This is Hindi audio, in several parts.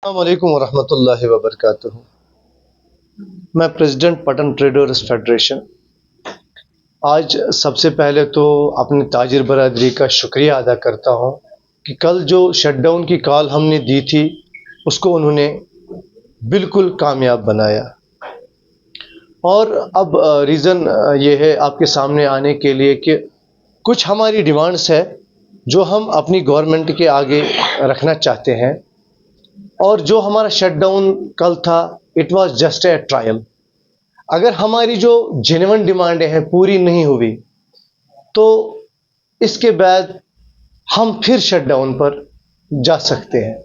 अस्सलामुअलैकुम वरहमतुल्लाहि वबरकातुहू। मैं प्रेसिडेंट पटन ट्रेडर्स फेडरेशन। आज सबसे पहले तो अपनी ताजिर बरादरी का शुक्रिया अदा करता हूँ कि कल जो शटडाउन की कॉल हमने दी थी उसको उन्होंने बिल्कुल कामयाब बनाया। और अब रीज़न ये है आपके सामने आने के लिए कि कुछ हमारी डिमांड्स है जो हम अपनी गवर्नमेंट के आगे रखना चाहते हैं। और जो हमारा शटडाउन कल था, it was just a trial. अगर हमारी जो जेन्युइन डिमांडें हैं पूरी नहीं हुई तो इसके बाद हम फिर शटडाउन पर जा सकते हैं।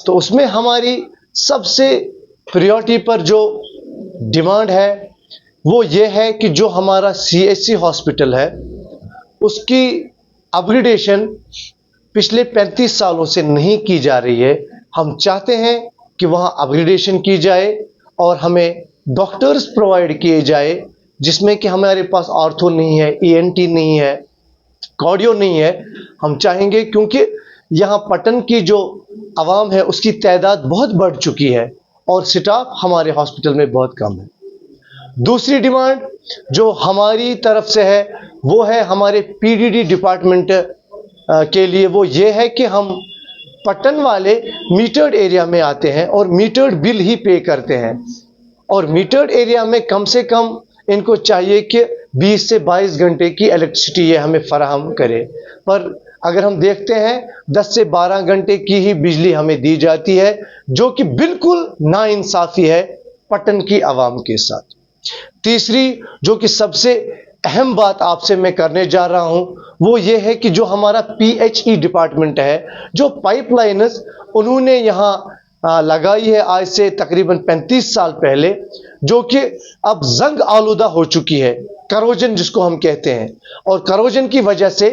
तो उसमें हमारी सबसे प्रायोरिटी पर जो डिमांड है वो ये है कि जो हमारा CHC हॉस्पिटल है उसकी अपग्रेडेशन पिछले 35 सालों से नहीं की जा रही है। हम चाहते हैं कि वहाँ अपग्रेडेशन की जाए और हमें डॉक्टर्स प्रोवाइड किए जाए, जिसमें कि हमारे पास ऑर्थो नहीं है, ENT नहीं है, कार्डियो नहीं है। हम चाहेंगे क्योंकि यहाँ पटन की जो आवाम है उसकी तादाद बहुत बढ़ चुकी है और स्टाफ हमारे हॉस्पिटल में बहुत कम है। दूसरी डिमांड जो हमारी तरफ से है वो है हमारे PDD डिपार्टमेंट के लिए। वो ये है कि हम पटन वाले मीटर्ड एरिया में आते हैं और मीटर्ड बिल ही पे करते हैं, और मीटर्ड एरिया में कम से कम इनको चाहिए कि 20 से 22 घंटे की इलेक्ट्रिसिटी ये हमें फराहम करे। पर अगर हम देखते हैं 10 से 12 घंटे की ही बिजली हमें दी जाती है, जो कि बिल्कुल नाइंसाफ़ी है पटन की आवाम के साथ। तीसरी जो कि सबसे अहम बात आपसे मैं करने जा रहा हूं वो ये है कि जो हमारा PHE डिपार्टमेंट है, जो पाइपलाइनर्स उन्होंने यहाँ लगाई है आज से तकरीबन 35 साल पहले, जो कि अब जंग आलूदा हो चुकी है, करोजन जिसको हम कहते हैं। और करोजन की वजह से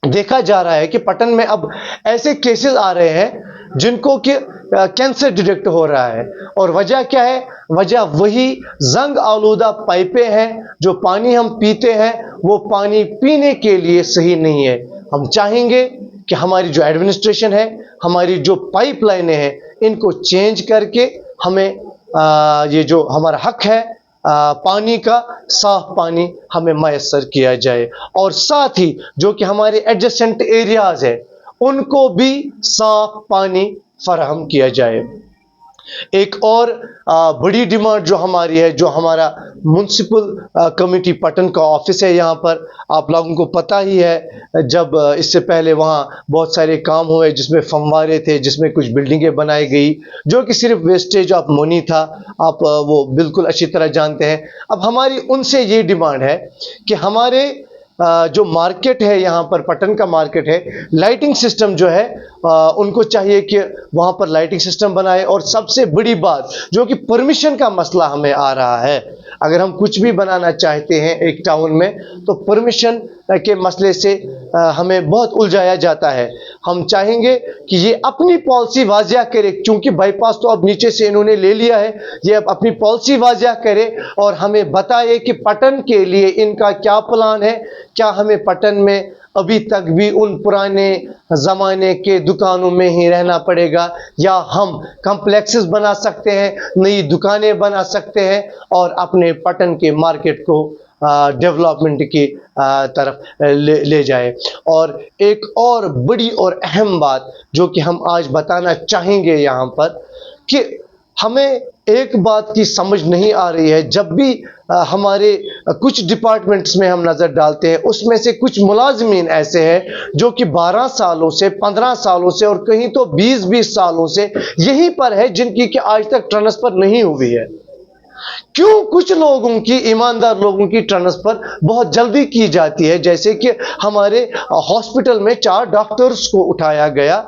देखा जा रहा है कि पटन में अब ऐसे केसेस आ रहे हैं जिनको कि कैंसर डिटेक्ट हो रहा है। और वजह क्या है? वजह वही जंग आलूदा पाइपें हैं। जो पानी हम पीते हैं वो पानी पीने के लिए सही नहीं है। हम चाहेंगे कि हमारी जो एडमिनिस्ट्रेशन है, हमारी जो पाइपलाइनें हैं, इनको चेंज करके हमें ये जो हमारा हक है पानी का, साफ पानी हमें मैसर किया जाए। और साथ ही जो कि हमारे एडजेसेंट एरियाज है उनको भी साफ पानी फराहम किया जाए। एक और बड़ी डिमांड जो हमारी है, जो हमारा म्युनिसिपल कमेटी पटन का ऑफिस है, यहाँ पर आप लोगों को पता ही है जब इससे पहले वहाँ बहुत सारे काम हुए जिसमें फंवारे थे, जिसमें कुछ बिल्डिंगें बनाई गई, जो कि सिर्फ वेस्टेज ऑफ मनी था। आप वो बिल्कुल अच्छी तरह जानते हैं। अब हमारी उनसे ये डिमांड है कि हमारे जो मार्केट है, यहाँ पर पटन का मार्केट है, लाइटिंग सिस्टम जो है उनको चाहिए कि वहाँ पर लाइटिंग सिस्टम बनाए। और सबसे बड़ी बात जो कि परमिशन का मसला हमें आ रहा है, अगर हम कुछ भी बनाना चाहते हैं एक टाउन में तो परमिशन के मसले से हमें बहुत उलझाया जाता है। हम चाहेंगे कि ये अपनी पॉलिसी वाजिया करे, क्योंकि बाईपास तो अब नीचे से इन्होंने ले लिया है, ये अब अपनी पॉलिसी वाजिया करे और हमें बताए कि पटन के लिए इनका क्या प्लान है। क्या हमें पटन में अभी तक भी उन पुराने ज़माने के दुकानों में ही रहना पड़ेगा, या हम कम्प्लेक्सेस बना सकते हैं, नई दुकानें बना सकते हैं और अपने पटन के मार्केट को डेवलपमेंट की तरफ ले जाए। और एक और बड़ी और अहम बात जो कि हम आज बताना चाहेंगे यहाँ पर, कि हमें एक बात की समझ नहीं आ रही है। जब भी हमारे कुछ डिपार्टमेंट्स में हम नज़र डालते हैं, उसमें से कुछ मुलाजमीन ऐसे हैं जो कि 12 सालों से, 15 सालों से और कहीं तो 20-20 सालों से यहीं पर है, जिनकी कि आज तक ट्रांसफ़र नहीं हुई है। क्यों कुछ लोगों की, ईमानदार लोगों की ट्रांसफ़र बहुत जल्दी की जाती है? जैसे कि हमारे हॉस्पिटल में 4 डॉक्टर्स को उठाया गया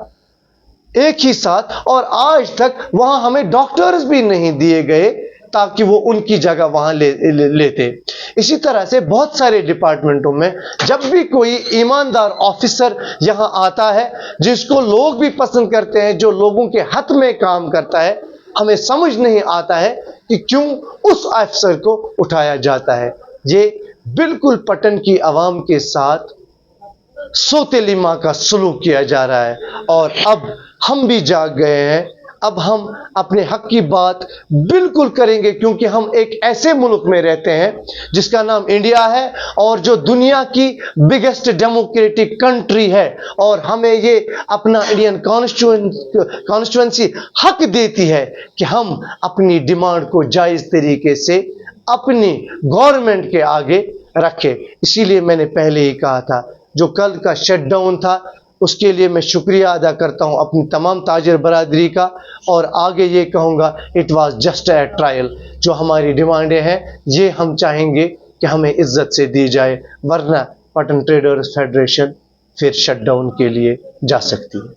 एक ही साथ, और आज तक वहां हमें डॉक्टर्स भी नहीं दिए गए ताकि वो उनकी जगह वहां लेते। इसी तरह से बहुत सारे डिपार्टमेंटों में जब भी कोई ईमानदार ऑफिसर यहां आता है, जिसको लोग भी पसंद करते हैं, जो लोगों के हक में काम करता है, हमें समझ नहीं आता है कि क्यों उस अफसर को उठाया जाता है। ये बिल्कुल पटन की आवाम के साथ सौतेली माँ का सलूक किया जा रहा है। और अब हम भी जाग गए हैं, अब हम अपने हक की बात बिल्कुल करेंगे, क्योंकि हम एक ऐसे मुल्क में रहते हैं जिसका नाम इंडिया है और जो दुनिया की बिगेस्ट डेमोक्रेटिक कंट्री है, और हमें ये अपना इंडियन कॉन्स्टिट्यूएंसी हक देती है कि हम अपनी डिमांड को जायज़ तरीके से अपनी गवर्नमेंट के आगे रखें। इसीलिए मैंने पहले ही कहा था, जो कल का शटडाउन था उसके लिए मैं शुक्रिया अदा करता हूं अपनी तमाम ताजिर बरादरी का, और आगे ये कहूँगा it was just a trial. जो हमारी डिमांडें हैं ये हम चाहेंगे कि हमें इज्जत से दी जाए, वरना पटन ट्रेडर्स फेडरेशन फिर शटडाउन के लिए जा सकती है।